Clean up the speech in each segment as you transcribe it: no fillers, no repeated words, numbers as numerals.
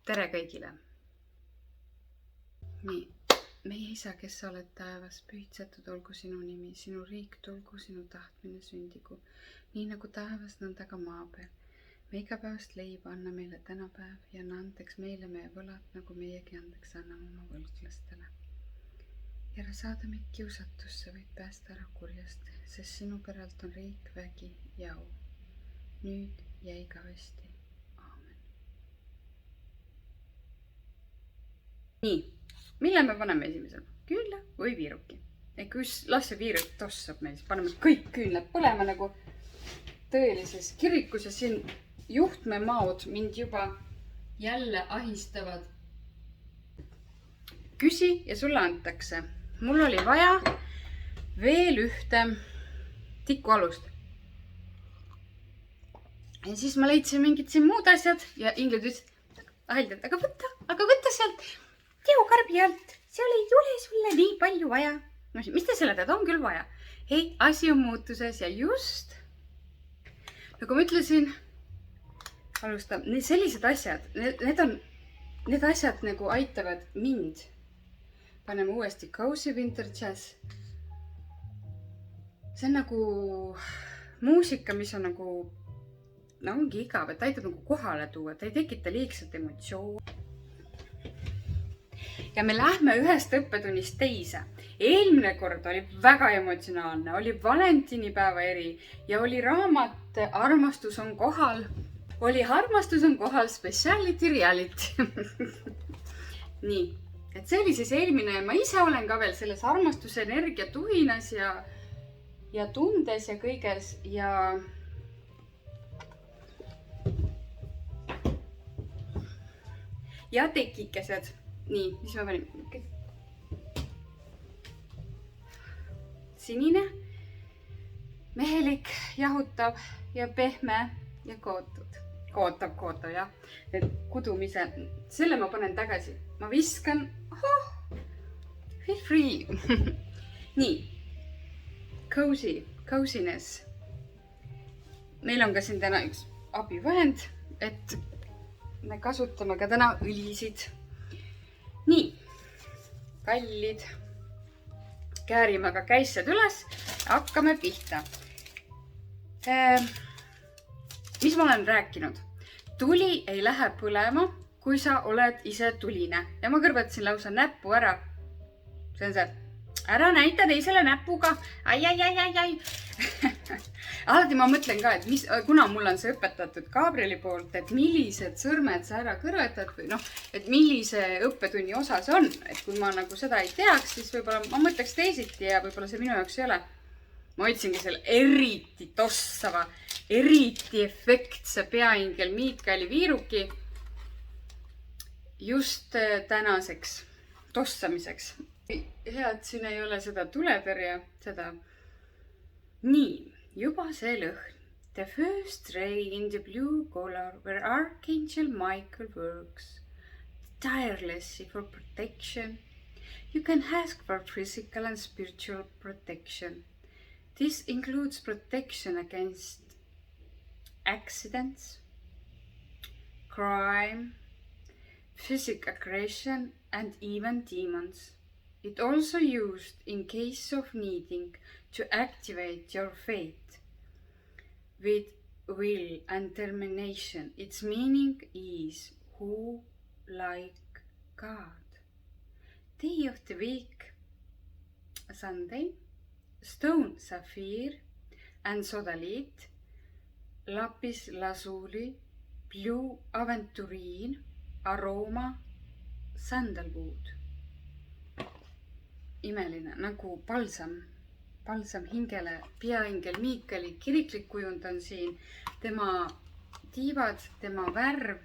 Tere kõigile! Nii, meie isa, kes sa oled taevas, pühitsetud olgu sinu nimi, sinu riik tulgu, sinu tahtmine sündigu, nii nagu taevas, nõnda ka maa peal. Me igapäevast leiba anna meile tänapäev ja anna andeks meile meie võlad, nagu meiegi andeks anname oma võlglastele. Ja ära saada meid kiusatusse, võid päästa ära kurjast, sest sinu päralt on riik, vägi ja au. Nüüd ja igavesti. Nii, mille me paneme esimesel? Küünla või viiruki? Las see viiruk tossab meil, siis paneme kõik küünlad põlema nagu tõelises kirikus ja siin juhtmemaod mind juba jälle ahistavad. Küsi ja sulle antakse. Mul oli vaja veel ühte tikualust. Ja siis ma leidsin mingid siin muud asjad ja Ingrid ütles, aga võtta sealt teokarbi alt, seal ei ole sulle nii palju vaja. Mis te selle tead, on küll vaja. Ei, asi on muutuses ja just, nagu ma ütlesin, alustan, sellised asjad, need asjad nagu aitavad mind. Paneme uuesti Cozy Winter Jazz. See on nagu muusika, mis on nagu, ongi igav, et aitab nagu kohale tuua, et ei tekita liigselt emotsiooni. Ja me lähme ühest õppetunnist teise. Eelmine kord oli väga emotsionaalne, oli valentinipäeva eri ja oli raamat Armastus on kohal. Oli Armastus on kohal speciality reality. Nii, et see oli siis eelmine ja ma ise olen ka veel selles armastuse energia tuhinas ja tundes ja kõiges ja tekikesed. Nii, mis ma panin? Sinine, mehelik, jahutav ja pehme ja kootud. Kootav, jah. Et kudumise, selle ma panen tagasi. Ma viskan, feel free. Nii, coziness. Meil on ka siin täna üks abivahend, et me kasutame ka täna õlisid. Nii, kallid, käärime ka käissed üles, hakkame pihta. Mis ma olen rääkinud? Tuli ei lähe põlema, kui sa oled ise tuline. Ja ma kõrvetasin lausa näppu ära. See on see, ära näita teisele näpuga. Ai. Alati ma mõtlen ka, et kuna mul on see õpetatud Gabrieli poolt, et millised sõrmed sa ära kõrvetad või et millise õppetunni osa see on. Et kui ma nagu seda ei teaks, siis võib-olla ma mõtleks teisiti ja võib-olla see minu jaoks ei ole. Ma võtsingi selle eriti tossava, eriti efektse peaingel Miikali viiruki just tänaseks tossamiseks. Hea, et siin ei ole seda tuletõrje, seda. Nii, juba see lõhn. The first ray in the blue color where Archangel Michael works tirelessly for protection. You can ask for physical and spiritual protection. This includes protection against accidents, crime, physical aggression, and even demons. It also used in case of needing to activate your faith with will and determination. Its meaning is who like God. Day of the week, Sunday, stone sapphire and sodalite, lapis lazuli, blue aventurine, aroma, sandalwood. Imeline, nagu palsam hingele, peaingel Miikali kiriklik kujund on siin, tema tiivad, tema värv.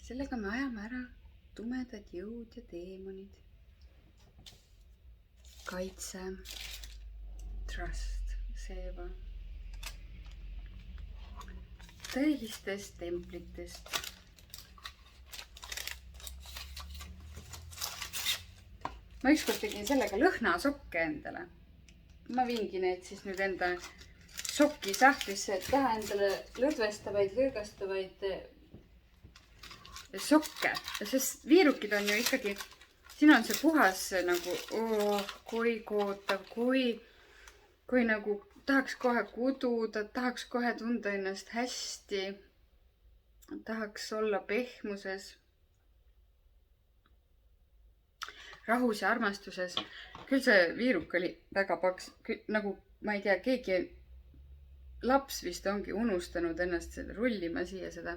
sellega me ajame ära tumedad jõud ja teemonid. Kaitse, trust, seeva. Tõelistest templitest. Ma ükskord tegin sellega lõhnasokke endale. Ma viingi need siis nüüd enda sokki sahtlisse, et teha endale lõdvestavaid, lõõgastavaid sokke. Sest viirukid on ju ikkagi, siin on see puhas nagu, kui kootav, kui nagu tahaks kohe kududa, tahaks kohe tunda ennast hästi, tahaks olla pehmuses, rahus ja armastuses. Küll see viiruk oli väga paks, nagu ma ei tea, keegi laps vist ongi unustanud ennast rullima siia seda.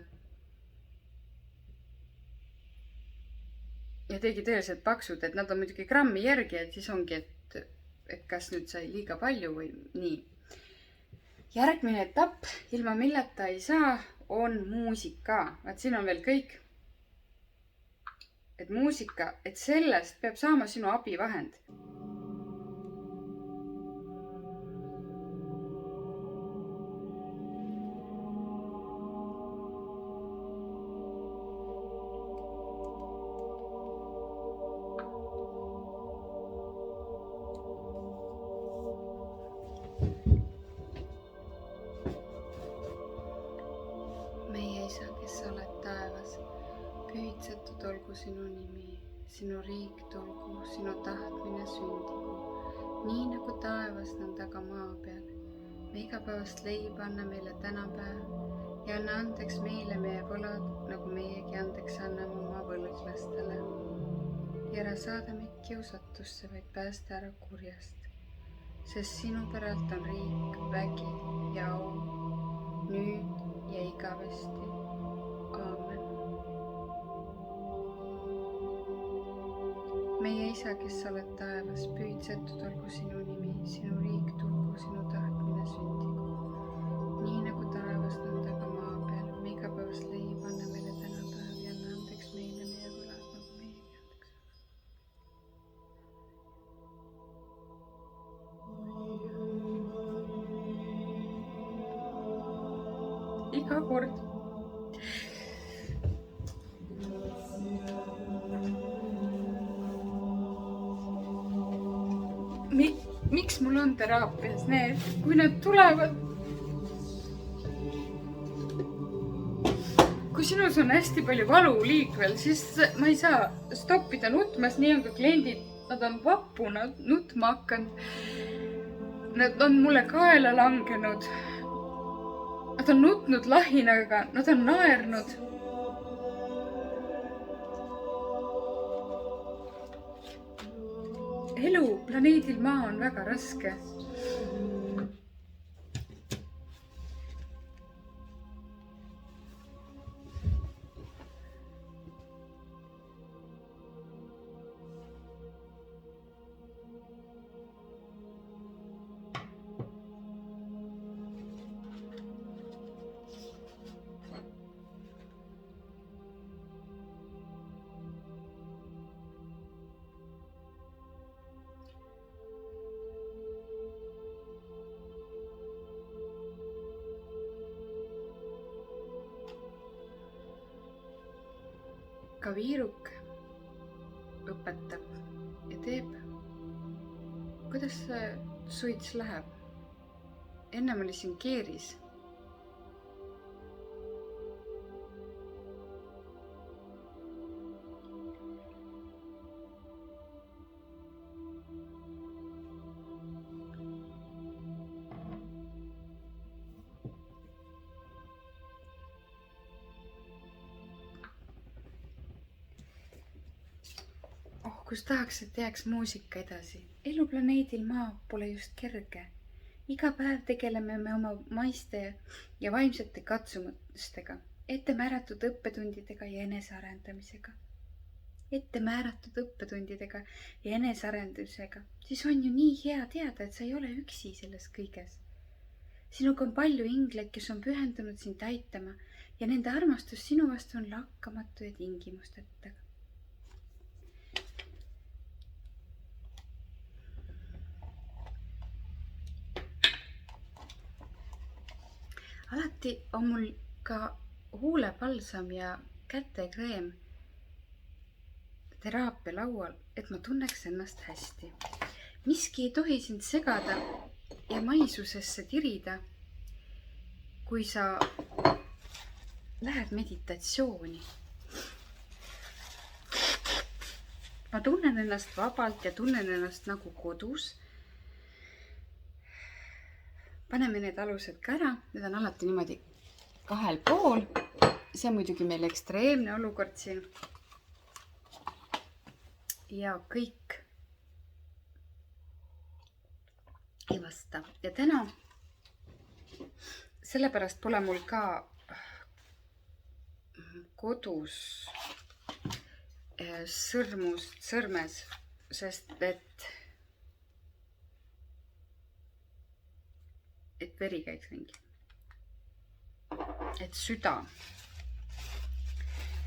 Ja tegi tõeliselt paksud, et nad on muidugi grammi järgi, et siis ongi, et kas nüüd sai liiga palju või nii. Järgmine etapp, ilma milleta ei saa, on muusika. Vaat siin on veel kõik. Et muusika, et sellest peab saama sinu abivahend. Meie isa, kes sa oled taevas, pühitsetud olgu sinu nimi, sinu riik tulgu, sinu tahtmine sündigu, nii nagu taevas, nõnda ka maa peal. Me igapäevast leiba anna meile tänapäev ja anna andeks meile meie võlad, nagu meiegi andeks anname oma võlglastele. Ja ära saada meid kiusatusse, vaid päästa ära kurjast, sest sinu päralt on riik, vägi ja au, nüüd ja igavesti. Aamen. Meie isa, kes sa oled taevas, pühitsetud olgu sinu nimi, sinu riik tulgu, sinu tahtmine sündigu. Nii nagu taevas, nõnda ka maa peal. Me igapäevast leiba anna meile tänapäev ja anna andeks meile meie võlad, nagu meiegi andeks. Iga kord. Miks mul on teraapias need, kui nad tulevad? Kui sinus on hästi palju valu liikvel, siis ma ei saa stoppida nutmas, nii on ka kliendid, nad on vappu, nad nutma hakanud. Nad on mulle kaela langenud. Nad on nutnud lahinaga, nad on naernud. Elu planeedil Maa on väga raske. Ka viiruk õpetab ja teeb. Kuidas see suits läheb? Ennem oli siin keeris. Kus tahaks, et jääks muusika edasi. Eluplaneedil Maa pole just kerge. Iga päev tegeleme me oma maiste ja vaimsete katsumustega, ette määratud õppetundidega ja enesearendamisega. Ette määratud õppetundidega ja enesearendusega. Siis on ju nii hea teada, et sa ei ole üksi selles kõiges. Sinuga on palju ingleid, kes on pühendunud sind aitama ja nende armastus sinu vastu on lakkamatu ja tingimusteta. Alati on mul ka huulepalsam ja kätekreem teraapia laual, et ma tunneks ennast hästi. Miski ei tohi sind segada ja maisusesse tirida, kui sa lähed meditatsiooni. Ma tunnen ennast vabalt ja tunnen ennast nagu kodus. Paneme need alused ka ära, need on alati niimoodi 2 pool. See on muidugi meil ekstreemne olukord siin. Ja kõik ei vasta. Ja täna, sellepärast pole mul ka kodus sõrmes, sest et veri käiks ringi. Et süda.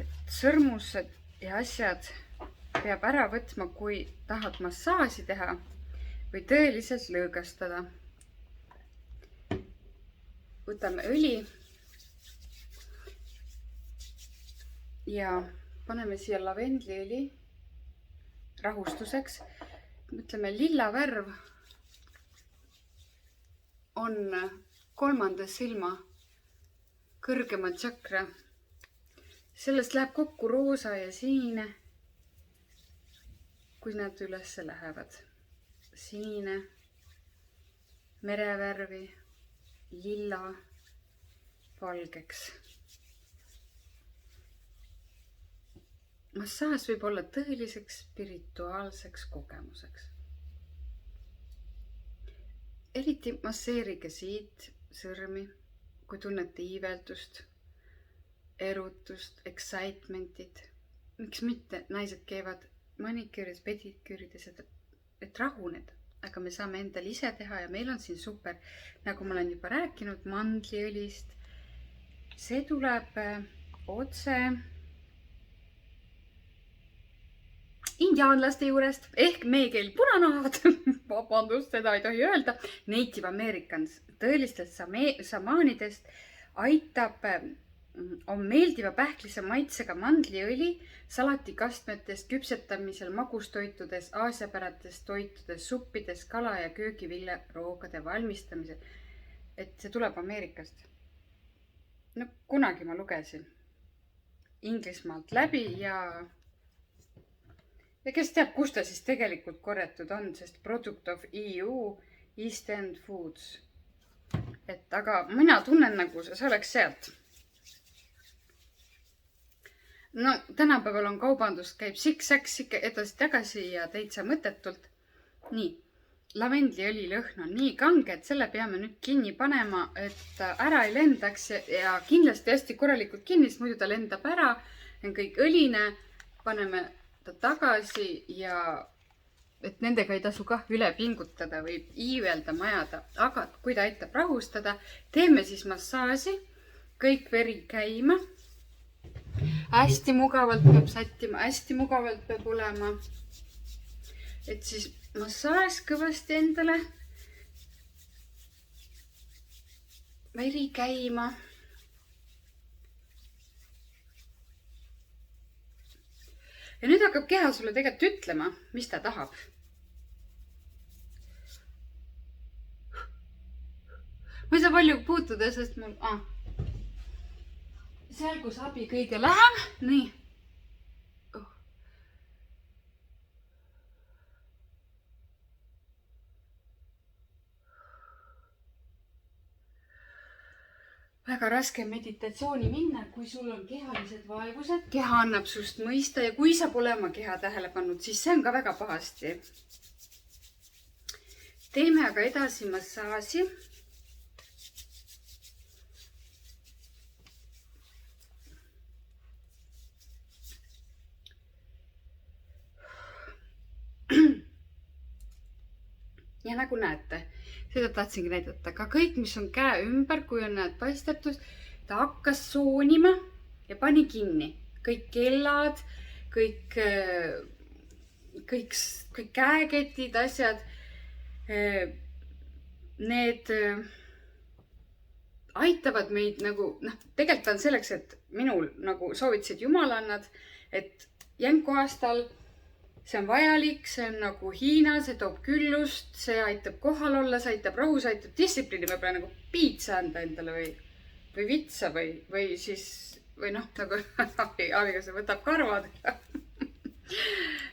Et sõrmused ja asjad peab ära võtma, kui tahad massaaži teha või tõeliselt lõõgastada. Võtame õli ja paneme siia lavendliõli rahustuseks. Mõtleme, lilla värv on 3. silma kõrgema tšakra. Sellest läheb kokku roosa ja sinine, kui nad üles lähevad. Sinine, merevärvi, lilla, valgeks. Massaaž võib olla tõeliseks spirituaalseks kogemuseks. Eriti masseerige siit sõrmi, kui tunnete iiveldust, erutust, excitementit. Miks mitte naised käivad maniküüris, pediküürides, et rahuneda, aga me saame endal ise teha ja meil on siin super, nagu ma olen juba rääkinud, mandliõlist. See tuleb otse indiaanlaste juurest ehk meie keel punanahad, vabandust, seda ei tohi öelda, Native Americans, tõelistest samaanidest aitab, on meeldiva pähklise maitsega mandliõli salatikastmetest, küpsetamisel, magustoitudes, aasiapärates toitudes, suppides, kala ja köögiviljaroogade valmistamisel. Et see tuleb Ameerikast. No kunagi ma lugesin Inglismaalt läbi ja kes teab, kus ta siis tegelikult korjatud on, sest product of EU, East End Foods. Aga mina tunnen nagu see oleks sealt. No tänapäeval on kaubandus, käib siksaks edasi-tagasi ja täitsa mõttetult. Nii, lavendliõli lõhn on nii kange, et selle peame nüüd kinni panema, et ära ei lendaks ja kindlasti hästi korralikult kinni, sest muidu ta lendab ära, on kõik õline, paneme ta tagasi ja et nendega ei tasu kah üle pingutada või iivelda majada, aga kui ta aitab rahustada, teeme siis massaaži, kõik veri käima. Hästi mugavalt peab sättima, hästi mugavalt peab olema, et siis massaaž kõvasti endale veri käima. Ja nüüd hakkab keha sulle tegelikult ütlema, mis ta tahab. Ma ei saa palju puutuda, sest mul... Seal, kus abi kõige lähem. Nii. Väga raske meditatsiooni minna, kui sul on kehalised vaevused. Keha annab sust mõista ja kui sa pole oma keha tähele pannud, siis see on ka väga pahasti. Teeme aga edasi massaaži. Ja nagu näete, seda tahtsingi näidata, ka kõik, mis on käe ümber, kui on näed paistetust, ta hakkas soonima ja pani kinni. Kõik kellad, kõik käeketid, asjad. Need aitavad meid nagu, tegelikult on selleks, et minul nagu soovitasid jumalannad, et jänku aastal see on vajalik, see on nagu Hiina, see toob küllust, see aitab kohal olla, see aitab rahu, see aitab distsipliini, võib-olla nagu piitsa anda endale või vitsa või siis, või nagu abikaasa võtab karvad.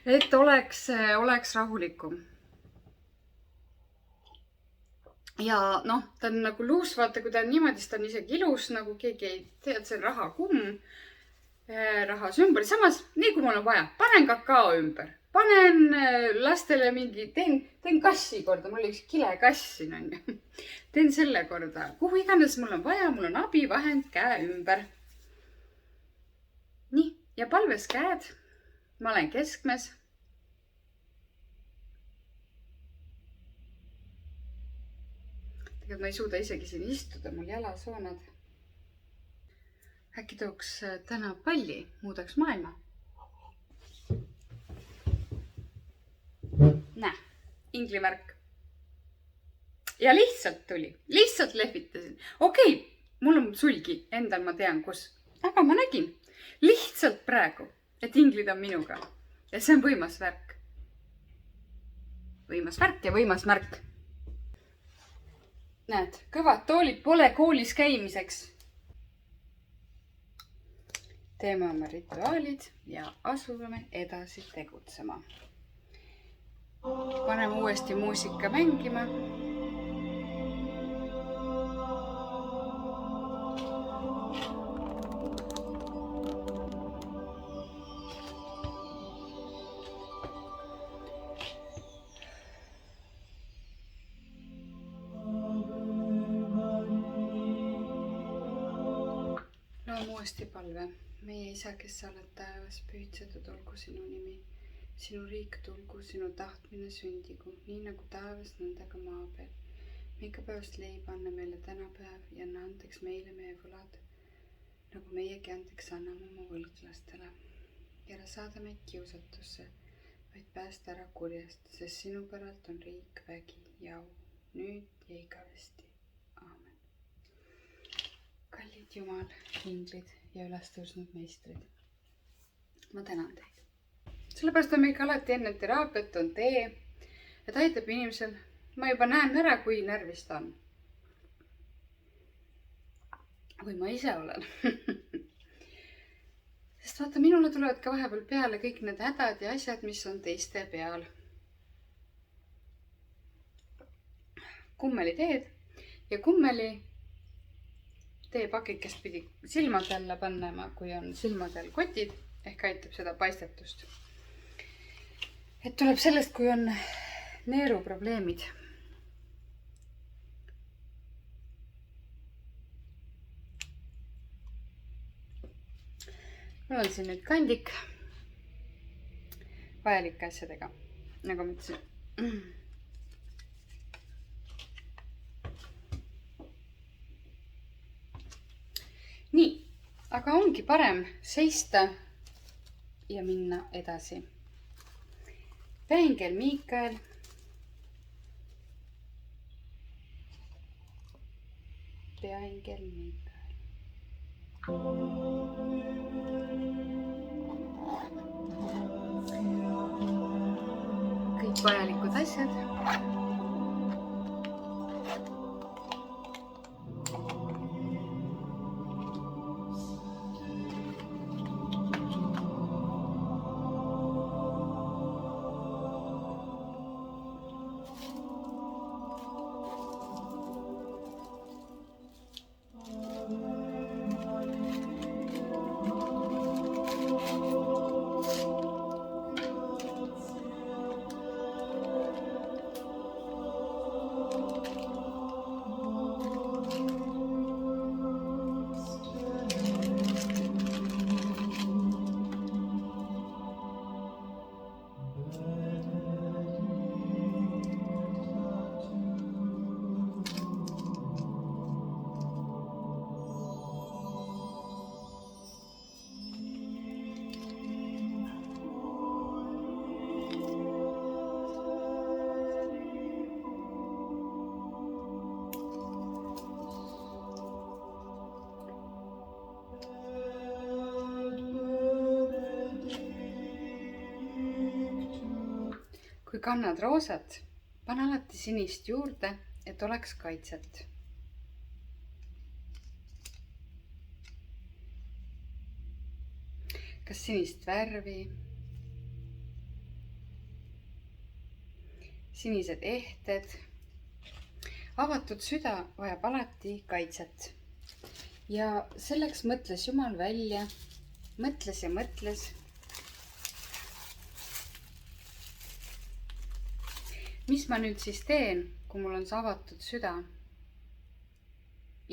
Et oleks rahulikum. Ja ta on nagu luus, vaata, kui ta on niimoodi, siis ta on isegi ilus, nagu keegi ei tea, et see on rahakumm, rahasümbol. Samas, nii kui mul on vaja, panen kakao ümber, panen lastele mingi, teen kassi korda, mul oli üks kilekass siin on ju. Teen selle korda, kuhu iganes mul on vaja, mul on abivahend käe ümber. Nii, ja palves käed, ma olen keskmes. Ma ei suuda isegi siin istuda, mul jalasoonad. Äkki tooks täna palli, muudaks maailma. Näe, inglimärk. Ja lihtsalt tuli, lihtsalt lehvitasin. Okei, mul on sulgi, endal ma tean kus. Aga ma nägin lihtsalt praegu, et inglid on minuga. Ja see on võimas värk. Võimas värk ja võimas märk. Näed, kõvad toolid pole koolis käimiseks. Teeme oma rituaalid ja asume edasi tegutsema. Paneme uuesti muusika mängima. Uuesti palve. Meie isa, kes sa oled taevas, pühitsetud olgu sinu nimi. Sinu riik tulgu, sinu tahtmine sündigu, nii nagu taevas, nõnda ka maa peal. Me igapäevast leiba anna meile tänapäev ja anna andeks meile meie võlad, nagu meiegi andeks anname oma võlglastele. Ja ära saada meid kiusatusse, vaid päästa ära kurjast, sest sinu päralt on riik, vägi ja au, nüüd ja igavesti. Kallid Jumal, inglid ja ülestõusnud meistrid. Ma tänan teid. Sellepärast on meiga alati enne teraapiat on tee, et aitab inimesel. Ma juba näen ära, kui närvis ta on. Või ma ise olen. Sest vaata, minule tulevad ka vahepeal peale kõik need hädad ja asjad, mis on teiste peal. Kummeli teed ja kummeli teepakikest pidi silmade alla pannema, kui on silmadel kotid, ehk aitab seda paistetust. Et tuleb sellest, kui on neeruprobleemid. Mul on siin nüüd kandik vajalike asjadega, nagu ma ütlesin. Nii, aga ongi parem seista ja minna edasi. Peaingel Miikael. Peaingel Miikael. Kõik vajalikud asjad. Kui kannad roosat, pane alati sinist juurde, et oleks kaitset. Kas sinist värvi, sinised ehted. Avatud süda vajab alati kaitset. Ja selleks mõtles Jumal välja, mõtles ja mõtles. Mis ma nüüd siis teen, kui mul on see avatud süda?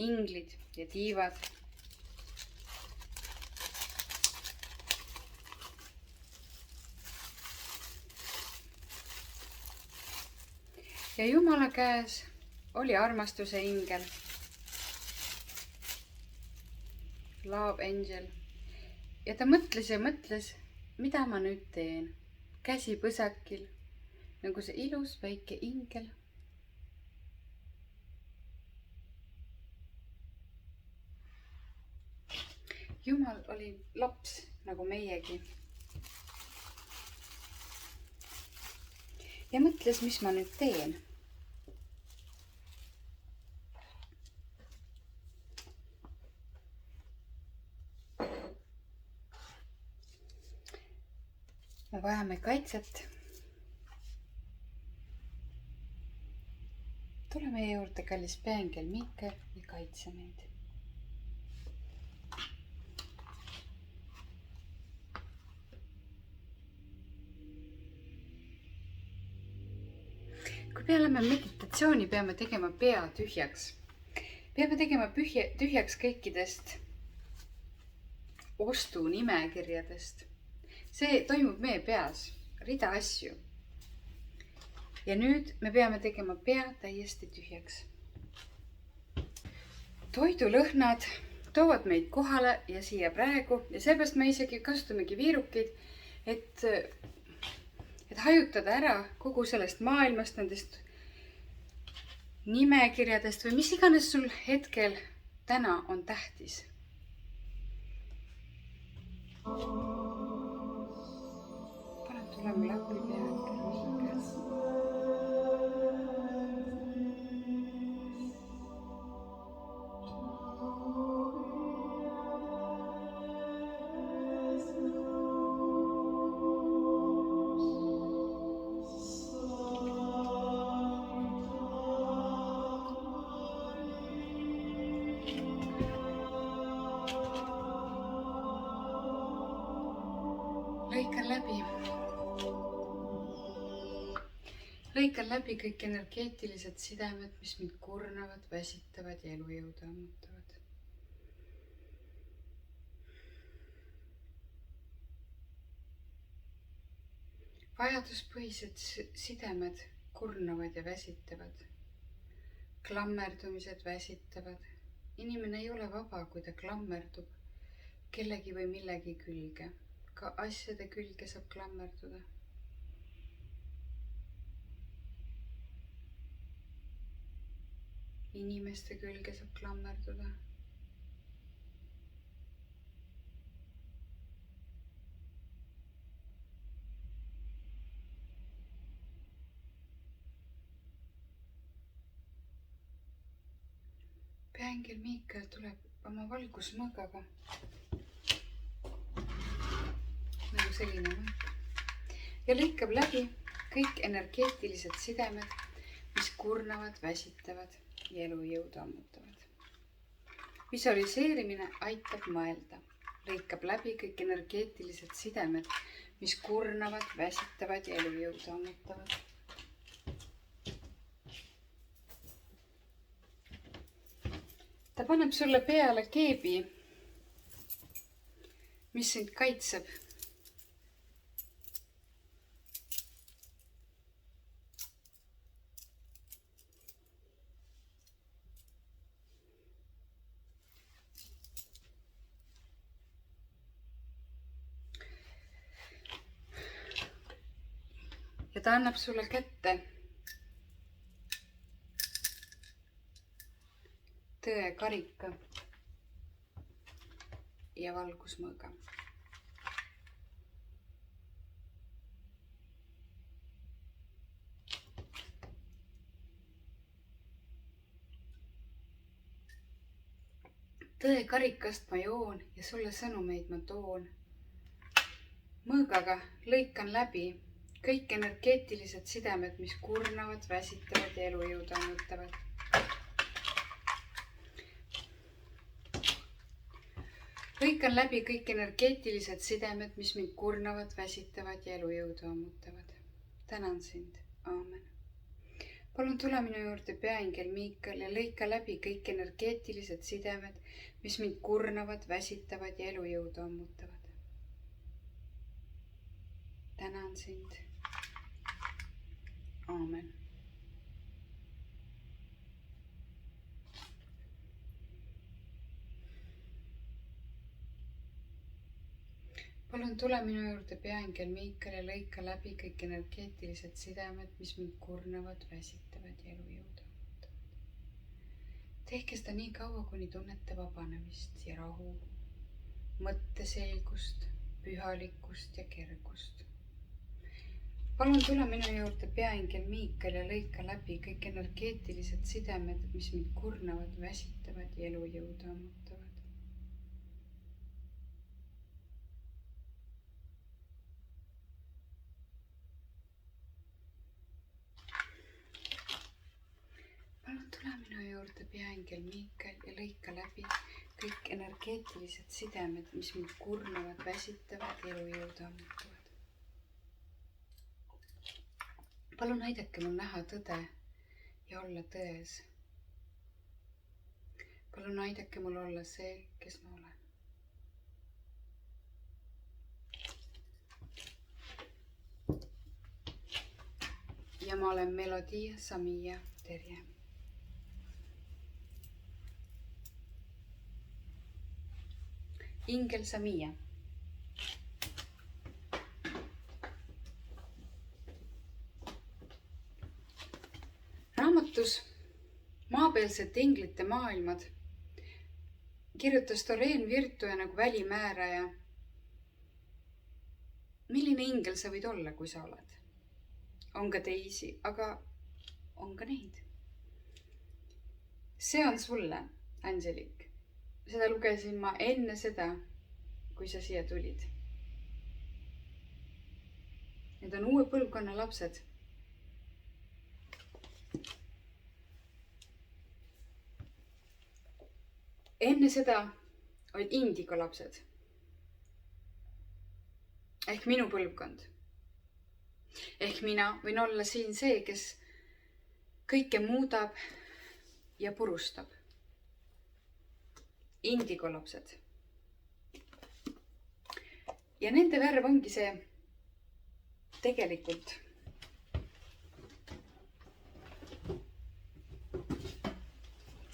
Inglid ja tiivad. Ja Jumala käes oli armastuse ingel, love angel. Ja ta mõtles ja mõtles, mida ma nüüd teen. Käsi põsakil, nagu see ilus väike ingel. Jumal oli laps nagu meiegi. Ja mõtles, mis ma nüüd teen. Me vajame kaitset. Tule meie juurde, kallis peaingel Miikael, ja kaitse meid. Kui peame meditatsiooni, peame tegema pea tühjaks. Peame tegema tühjaks kõikidest ostunimekirjadest. See toimub meie peas, rida asju. Ja nüüd me peame tegema pea täiesti tühjaks. Toidulõhnad toovad meid kohale ja siia praegu. Ja seepärast me isegi kasutamegi viirukeid, et hajutada ära kogu sellest maailmast, nendest nimekirjadest või mis iganes sul hetkel täna on tähtis. Pane tulema läbi peaingel Miikael. Lõikan läbi kõik energeetilised sidemed, mis mind kurnavad, väsitavad ja elujõudu ammutavad. Vajaduspõhised sidemed kurnavad ja väsitavad. Klammerdumised väsitavad. Inimene ei ole vaba, kui ta klammerdub kellegi või millegi külge. Ka asjade külge saab klammerduda. Inimeste külge saab klammerduda. Peaingel Miikael tuleb oma valgusmõõgaga. Nagu selline mõõg. Ja lõikab läbi kõik energeetilised sidemed, mis kurnavad, väsitavad ja elujõudu ammutavad. Visualiseerimine aitab mõelda. Lõikab läbi kõik energeetilised sidemed, mis kurnavad, väsitavad ja elujõudu ammutavad. Ta paneb sulle peale keebi, mis sind kaitseb. Ja ta annab sulle kätte tõe karika ja valgusmõõga. tõe karikast ma joon ja sulle sõnumeid ma toon. Mõõgaga lõikan läbi kõik energeetilised sidemed, mis kurnavad, väsitavad ja elujõudu ammutavad. Lõikan läbi kõik energeetilised sidemed, mis mind kurnavad, väsitavad ja elujõudu ammutavad. Tänan sind. Aamen. Palun tule minu juurde peaingel Miikal ja lõika läbi kõik energeetilised sidemed, mis mind kurnavad, väsitavad ja elujõudu ammutavad. Tänan sind. Aamen. Palun tule minu juurde peaingel Miikal ja lõika läbi kõik energeetilised sidemed, mis mind kurnavad, väsitavad ja elujõudu ammutavad. Tehke seda nii kaua, kuni tunnete vabanemist ja rahu, mõtteselgust, pühalikkust ja kergust. Palun tule minu juurde peaingel Miikal ja lõika läbi kõik energeetilised sidemed, mis mind kurnavad, väsitavad ja elujõudu ammutavad. Palun tule minu juurde peaingel Miikal ja lõika läbi kõik energeetilised sidemed, mis mind kurnavad, väsitavad ja elujõudu ammutavad. Palun aidake mul näha tõde ja olla tões. Palun aidake mul olla see, kes ma olen. Ja ma olen Melodia Samia Terje. Ingel Samia. Raamatus Maapealsete inglite maailmad kirjutas Doreen Virtue nagu välimääraja. Milline ingel sa võid olla, kui sa oled? On ka teisi, aga on ka neid. See on sulle, Angelik. Seda lugesin ma enne seda, kui sa siia tulid. Need on uue põlvkonna lapsed. Enne seda olid indigo lapsed. Ehk minu põlvkond. Ehk mina võin olla siin see, kes kõike muudab ja purustab. Indigo lapsed. Ja nende värv ongi see tegelikult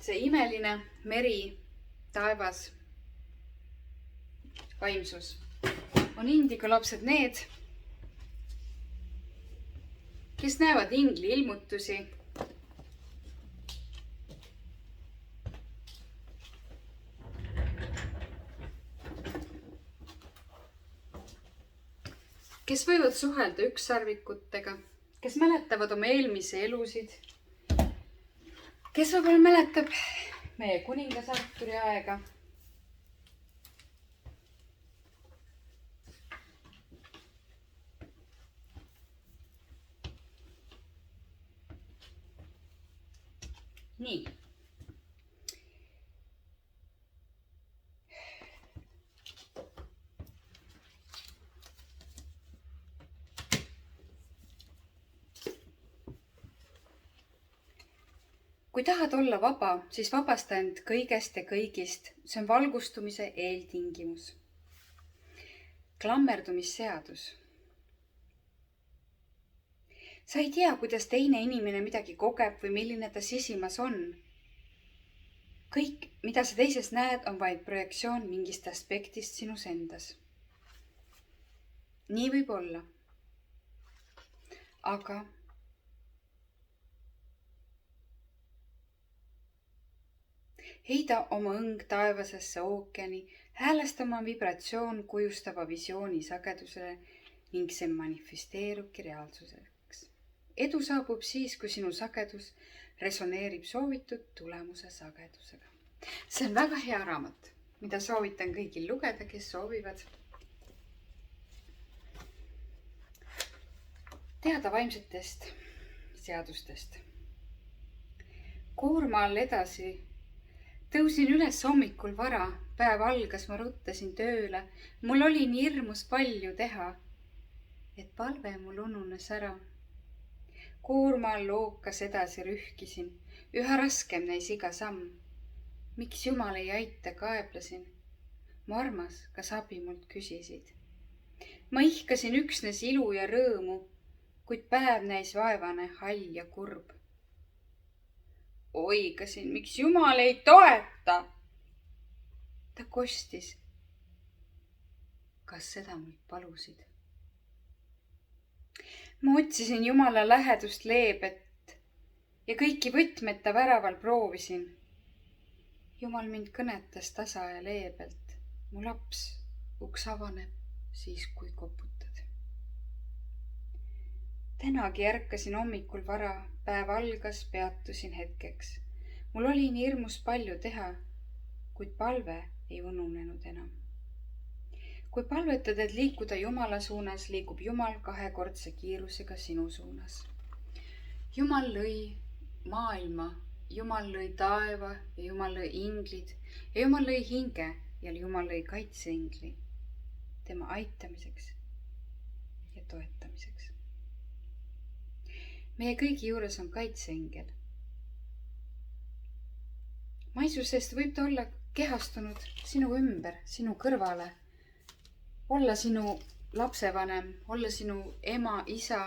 see imeline meri, taevas, vaimsus. On indigo lapsed need, kes näevad ingli ilmutusi, kes võivad suhelda ükssarvikutega, kes mäletavad oma eelmisi elusid, kes võib-olla mäletab meie kuningas Arturi aega. Nii. Kui tahad olla vaba, siis vabasta end kõigest ja kõigist. See on valgustumise eeltingimus. Klammerdumisseadus. Sa ei tea, kuidas teine inimene midagi kogeb või milline ta sisimas on. Kõik, mida sa teises näed, on vaid projektsioon mingist aspektist sinus endas. Nii võib olla. Aga heida oma õng taevasesse ookeani, häälesta oma vibratsioon kujustava visiooni sagedusele ning see manifesteerubki reaalsuseks. Edu saabub siis, kui sinu sagedus resoneerib soovitud tulemuse sagedusega. See on väga hea raamat, mida soovitan kõigil lugeda, kes soovivad teada vaimsetest seadustest. Koorma all edasi. Tõusin üles hommikul vara, päev algas, ma ruttasin tööle. Mul oli nii hirmus palju teha, et palve mul ununes ära. Koorma all lookas edasi rühkisin, üha raskem näis iga samm. Miks Jumal ei aita, kaeblesin. Mu armas, kas abi mult küsisid? Ma ihkasin üksnes ilu ja rõõmu, kuid päev näis vaevane, hall ja kurb. Oigasin, miks Jumal ei toeta? Ta kostis. Kas seda mult palusid? Ma otsisin Jumala lähedust leebet ja kõiki võtmeta väraval proovisin. Jumal mind kõnetas tasa ja leebelt. Mu laps, uks avaneb siis, kui koputad. Tänagi ärkasin hommikul vara, päev algas, peatusin hetkeks. Mul oli nii hirmus palju teha, kuid palve ei ununenud enam. Kui palvetad, et liikuda Jumala suunas, liigub Jumal kahekordse kiirusega sinu suunas. Jumal lõi maailma, Jumal lõi taeva ja Jumal lõi inglid ja Jumal lõi hinge ja Jumal lõi kaitseingli tema aitamiseks ja toetamiseks. Meie kõigi juures on kaitseingel. Maisusest võib ta olla kehastunud sinu ümber, sinu kõrvale, olla sinu lapsevanem, olla sinu ema, isa,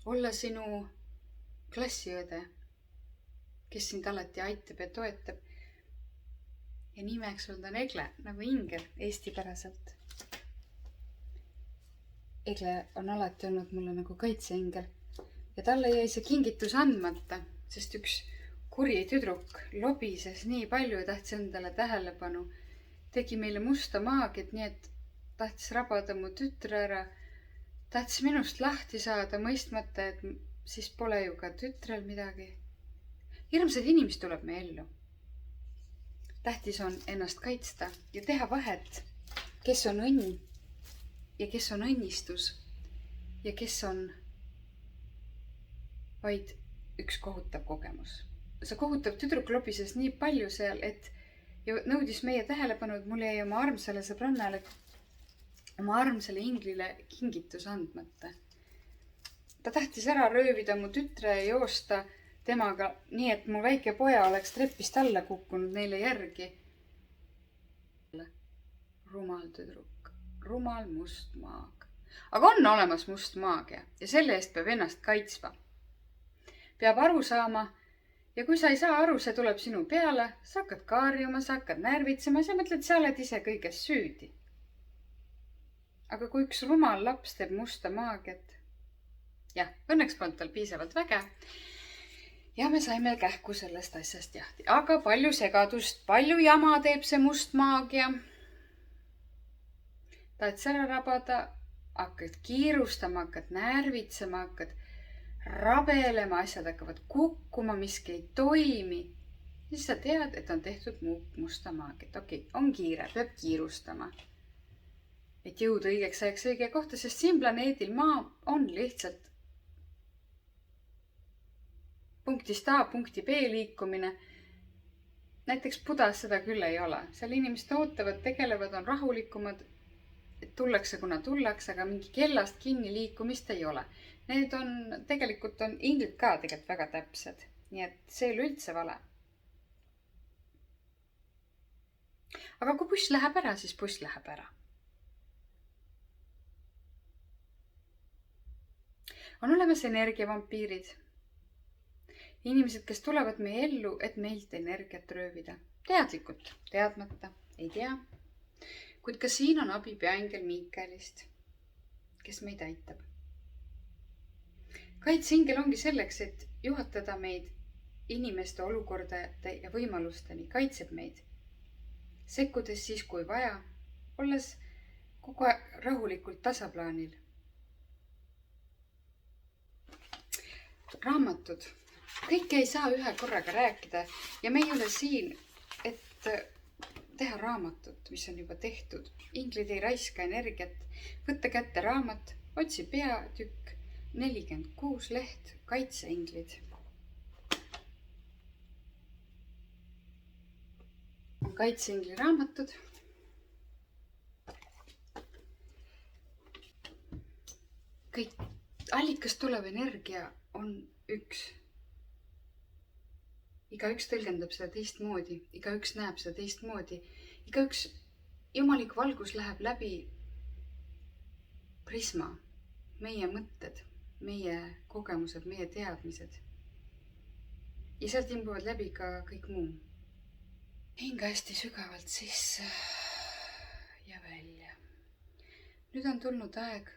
olla sinu klassiõde, kes sind alati aitab ja toetab. Ja nimeks on ta Egle, nagu ingel eestipäraselt. Egle on alati olnud mulle nagu kaitseingel ja talle jäi see kingitus andmata, sest üks kuri tüdruk lobises nii palju ja tahtis endale tähelepanu. Tegi meile musta maagiat, nii et tahtis rabada mu tütre ära. Tahtis minust lahti saada, mõistmata, et siis pole ju ka tütrel midagi. Hirmsad inimesed tuleb me ellu. Tähtis on ennast kaitsta ja teha vahet, kes on õnn ja kes on õnnistus ja kes on vaid üks kohutav kogemus. See kohutav tüdruk lobises nii palju seal, et nõudis meie tähelepanu, et mul jäi oma armsale sõbrannale, oma armsale inglile kingitus andmata. Ta tahtis ära röövida mu tütre ja joosta temaga nii, et mu väike poja oleks trepist alla kukkunud neile järgi. Rumal tüdruk, rumal must maag. Aga on olemas must maagia ja selle eest peab ennast kaitsma. Peab aru saama ja kui sa ei saa aru, see tuleb sinu peale, sa hakkad kaarjuma, sa hakkad närvitsema, sa mõtled, sa oled ise kõiges süüdi. Aga kui üks rumal laps teeb musta maagiat, jah, õnneks polnud tal piisavalt väge, ja me saime kähku sellest asjast jahti. Aga palju segadust, palju jama teeb see must maagia. Tahad ära rabada, hakkad kiirustama, hakkad närvitsema, hakkad rabelema, asjad hakkavad kukkuma, miski ei toimi. Siis sa tead, et on tehtud musta maagiat. Okei, on kiire, peab kiirustama. Et jõuda õigeks ajaks õige kohta, sest siin planeedil maa on lihtsalt punktist A punkti B liikumine. Näiteks Budas seda küll ei ole. Seal inimesed ootavad, tegelevad, on rahulikumad, et tullakse, kuna tullakse, aga mingi kellast kinni liikumist ei ole. Need on, tegelikult on inglid ka tegelikult väga täpsed. Nii et see ei ole üldse vale. Aga kui buss läheb ära, siis buss läheb ära. On olemas energiavampiirid. Inimesed, kes tulevad meie ellu, et meilt energiat röövida. Teadlikult, teadmata, ei tea. Kuid ka siin on abi peaingel Miikaelist, kes meid aitab. Kaitseingel ongi selleks, et juhatada meid inimeste olukordade ja võimalusteni, kaitseb meid. Sekkudes siis, kui vaja, olles kogu aeg rahulikult tasaplaanil. Raamatud. Kõike ei saa ühe korraga rääkida ja me ei ole siin, teha raamatut, mis on juba tehtud. Inglid ei raiska energiat. Võtta kätte raamat, otsi peatükk, 46 leht, kaitseinglid. On kaitseingli raamatud. Kõik allikast tulev energia on üks. Igaüks tõlgendab seda teistmoodi, igaüks näeb seda teistmoodi, igaüks jumalik valgus läheb läbi prisma, meie mõtted, meie kogemused, meie teadmised. Ja sealt imbuvad läbi ka kõik muu. Hinga hästi sügavalt sisse ja välja. Nüüd on tulnud aeg,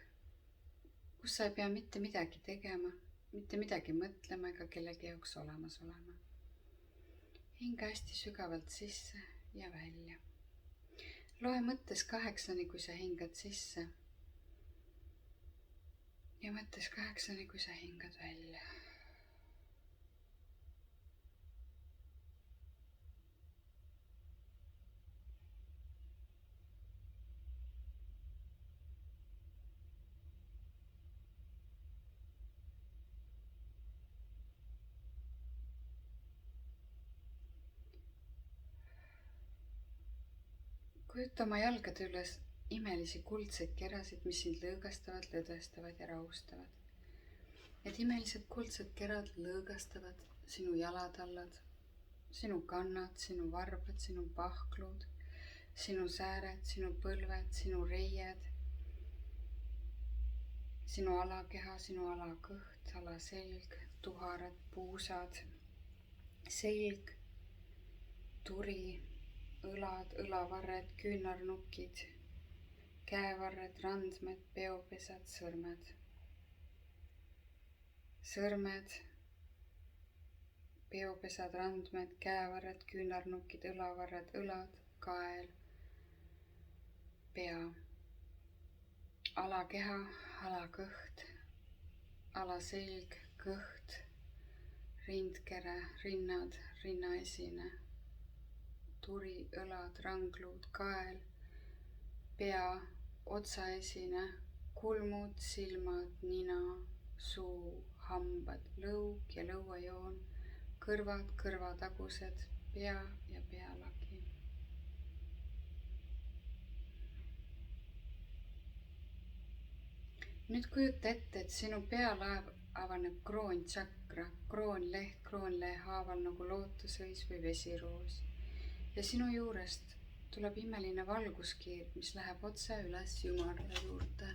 kus sa ei pea mitte midagi tegema, mitte midagi mõtlema ega kellegi jaoks olemas olema. Hinga hästi sügavalt sisse ja välja. Loe mõttes 8, kui sa hingad sisse. Ja mõttes 8, kui sa hingad välja. Kujuta oma jalgade üles imelisi kuldseid kerasid, mis sind lõõgastavad, lõdvestavad ja rahustavad. Need imelised kuldsed kerad lõõgastavad sinu jalatallad, sinu kannad, sinu varbad, sinu pahklud, sinu sääred, sinu põlved, sinu reied, sinu alakeha, sinu alakõht, alaselg, tuharad, puusad, selg, turi, õlad, õlavarred, küünarnukid, käevarred, randmed, peopesad, sõrmed. Sõrmed, peopesad, randmed, käevarred, küünarnukid, õlavarred, õlad, kael, pea. Alakeha, alakõht, alaselg, kõht, rindkere, rinnad, rinnaesine. Turi, õlad, rangluud, kael, pea, otsaesine, kulmud, silmad, nina, suu, hambad, lõug ja lõuajoon, kõrvad, kõrvatagused, pea ja pealagi. Nüüd kujuta ette, et sinu pealaev avaneb kroontsakra, kroonleht kroonlee haaval nagu lootusõis või vesiroos. Ja sinu juurest tuleb imeline valguskiir, mis läheb otse üles Jumala juurde.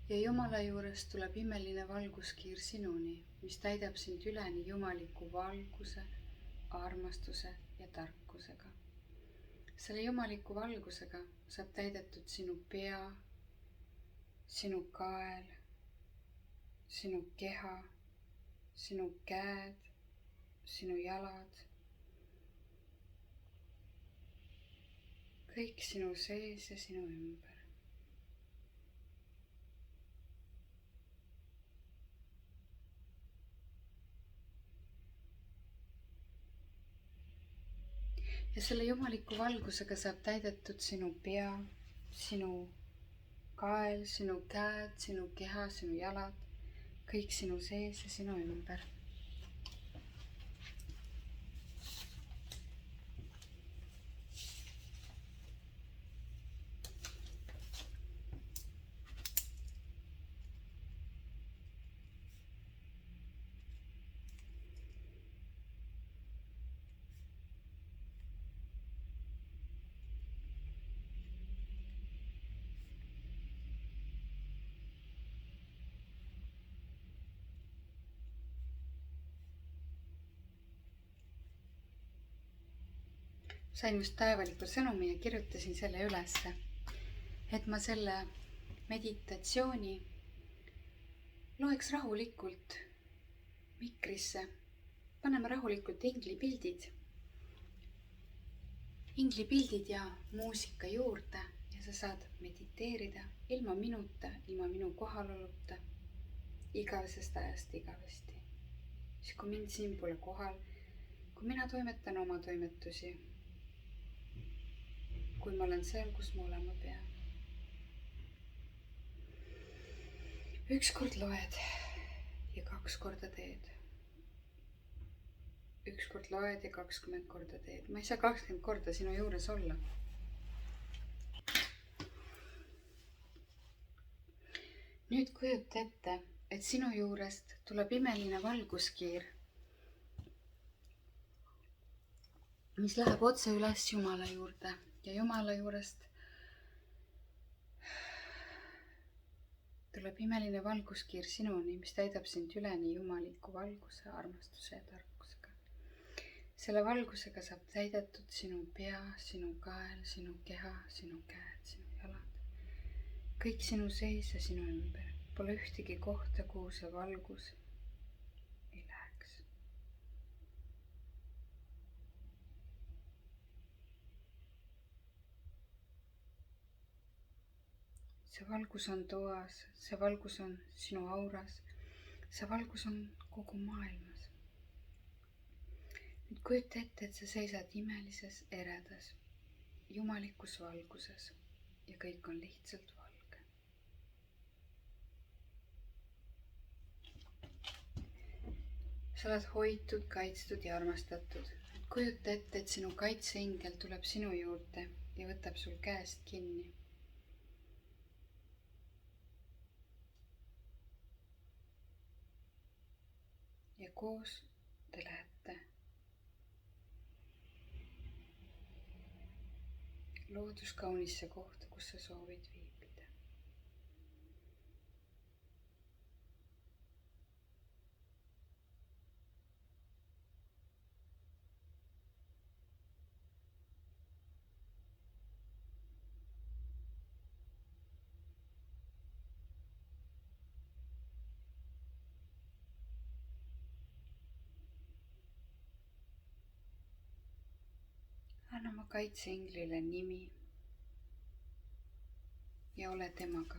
Ja Jumala juurest tuleb imeline valguskiir sinuni, mis täidab sind üleni jumaliku valguse, armastuse ja tarkusega. Selle jumaliku valgusega saab täidetud sinu pea, sinu kael, sinu keha, sinu käed, sinu jalad, kõik sinu sees ja sinu ümber. Ja selle jumaliku valgusega saab täidetud sinu pea, sinu kael, sinu käed, sinu keha, sinu jalad, kõik sinu sees ja sinu ümber. Sain just päevaliku sõnumi ja kirjutasin selle ülesse, et ma selle meditatsiooni loeks rahulikult mikrisse. Paneme rahulikult inglipildid ja muusika juurde ja sa saad mediteerida ilma minuta, ilma minu kohaloluta, igavesest ajast igavesti. Siis kui mind siin pole kohal, kui mina toimetan oma toimetusi, kui ma olen seal, kus ma olema pean. Üks kord loed ja 2 korda teed. Üks kord loed ja 20 korda teed. Ma ei saa 20 korda sinu juures olla. Nüüd kujuta ette, et sinu juurest tuleb imeline valguskiir, mis läheb otse üles Jumala juurde ja Jumala juurest tuleb imeline valguskiir sinuni, mis täidab sind üleni jumaliku valguse, armastuse ja tarkusega. Selle valgusega saab täidetud sinu pea, sinu kael, sinu keha, sinu käed, sinu jalad. Kõik sinu sees ja sinu ümber. Pole ühtegi kohta, kuhu see valgus ei läheks. See valgus on toas, see valgus on sinu auras, see valgus on kogu maailmas. Nüüd kujuta ette, et sa seisad imelises, eredas, jumalikus valguses ja kõik on lihtsalt valge. Sa oled hoitud, kaitstud ja armastatud. Nüüd kujuta ette, et sinu kaitseingel tuleb sinu juurde ja võtab sul käest kinni. Ja koos te lähete looduskaunisse kohta, kus sa soovid viibida. Anna oma kaitseinglile nimi ja ole temaga.